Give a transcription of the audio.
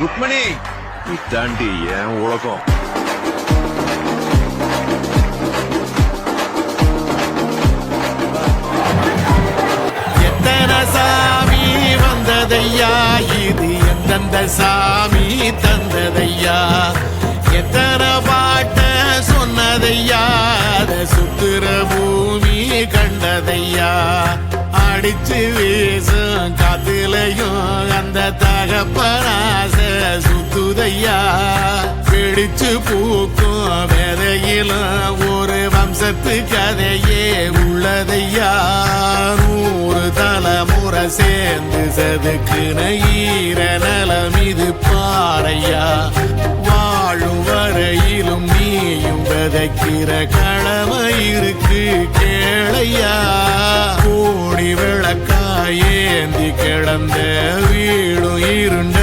ருக்மணி தாண்டி என் உலகம். எத்தனை சாமி வந்ததையா, இது எந்தெந்த சாமி தந்ததையா, எத்தனை பாட்ட சொன்னதையா, அதை சுத்துற பூமி கண்டதையா, அடிச்சு வீசும் காத்துலையும் அந்த தகப்பனாச சுத்துதையா, பிடிச்சு பூக்கும் வேதையிலும் ஒரு வம்சத்து கதையே உள்ளதையா, 100 தலைமுறை சேர்ந்து செதுக்குன ஈர நலம் இது பாறையா, வாழும் வரையிலும் நீயும் விதைக்கிற கடமை இருக்கு கேளையா, கோடி விளக்காயேந்தி கிடந்த வீடும் இருண்ட